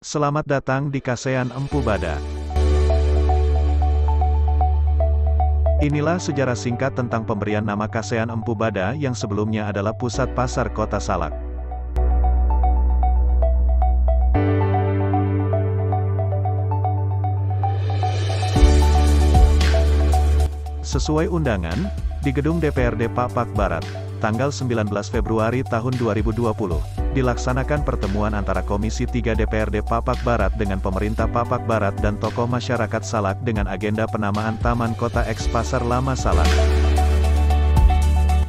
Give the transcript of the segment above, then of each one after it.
Selamat datang di Kasean Empu Bada. Inilah sejarah singkat tentang pemberian nama Kasean Empu Bada yang sebelumnya adalah pusat pasar kota Salak. Sesuai undangan, di gedung DPRD Papak Barat, tanggal 19 Februari tahun 2020, dilaksanakan pertemuan antara Komisi 3 DPRD Papak Barat dengan pemerintah Papak Barat dan tokoh masyarakat Salak dengan agenda penamaan Taman Kota Eks Pasar Lama Salak.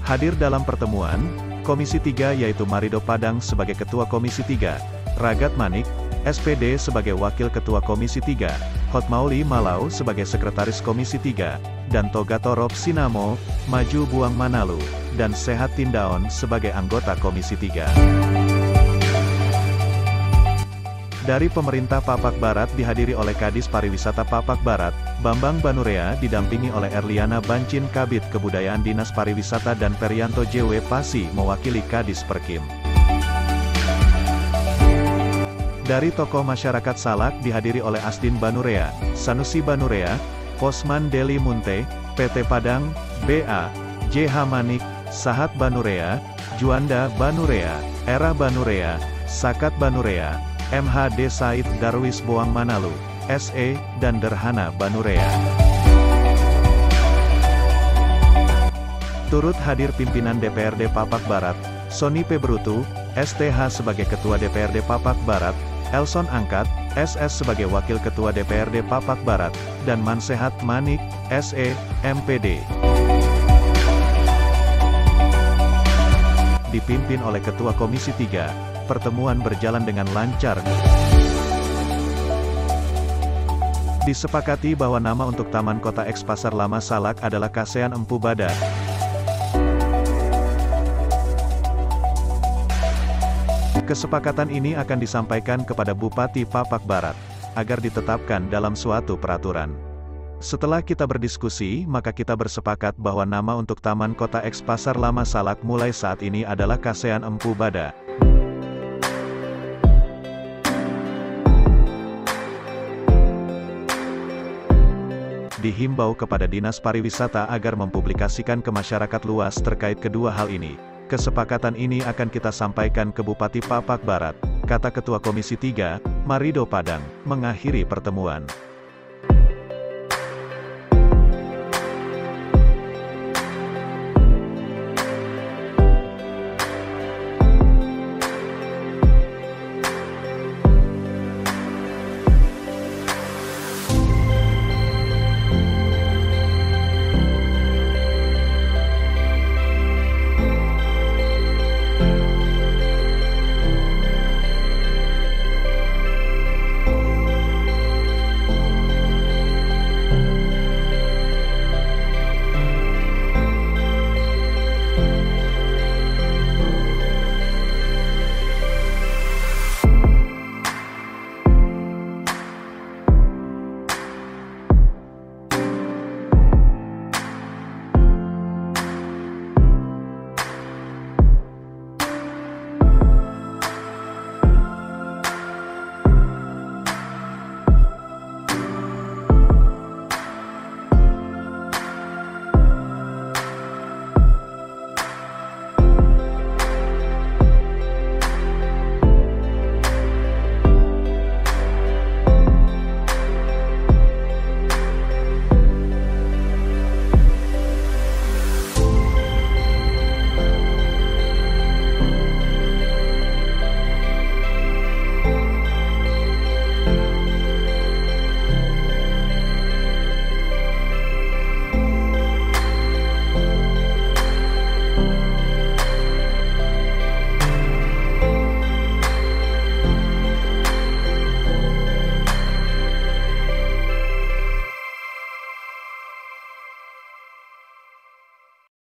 Hadir dalam pertemuan, Komisi 3 yaitu Marido Padang sebagai Ketua Komisi 3, Ragat Manik, SPD sebagai Wakil Ketua Komisi 3, Hotmauli Malau sebagai Sekretaris Komisi 3, dan Togato Rob Sinamo, Maju Buang Manalu, dan Sehat Tindaon sebagai anggota Komisi 3. Dari pemerintah Papak Barat dihadiri oleh Kadis Pariwisata Papak Barat, Bambang Banurea didampingi oleh Erliana Bancin Kabid Kebudayaan Dinas Pariwisata dan Perianto JW Pasi mewakili Kadis Perkim. Dari tokoh masyarakat Salak dihadiri oleh Asdin Banurea, Sanusi Banurea, Posman Deli Munte, PT Padang, BA, JH Manik, Sahat Banurea, Juanda Banurea, Era Banurea, Sakat Banurea, MHD Said Darwis Boang Manalu, SE, dan Derhana Banurea. Turut hadir pimpinan DPRD Papak Barat, Soni P. Brutu, STH sebagai Ketua DPRD Papak Barat, Elson Angkat, SS sebagai Wakil Ketua DPRD Papak Barat, dan Mansehat Manik, SE, MPD. Dipimpin oleh Ketua Komisi 3, pertemuan berjalan dengan lancar. Disepakati bahwa nama untuk Taman Kota Eks Pasar Lama Salak adalah Kasean Empu Bada. Kesepakatan ini akan disampaikan kepada Bupati Papak Barat, agar ditetapkan dalam suatu peraturan. Setelah kita berdiskusi, maka kita bersepakat bahwa nama untuk Taman Kota Eks Pasar Lama Salak mulai saat ini adalah Kasean Empu Bada. Dihimbau kepada Dinas Pariwisata agar mempublikasikan ke masyarakat luas terkait kedua hal ini. Kesepakatan ini akan kita sampaikan ke Bupati Papak Barat, kata Ketua Komisi 3, Marido Padang, mengakhiri pertemuan.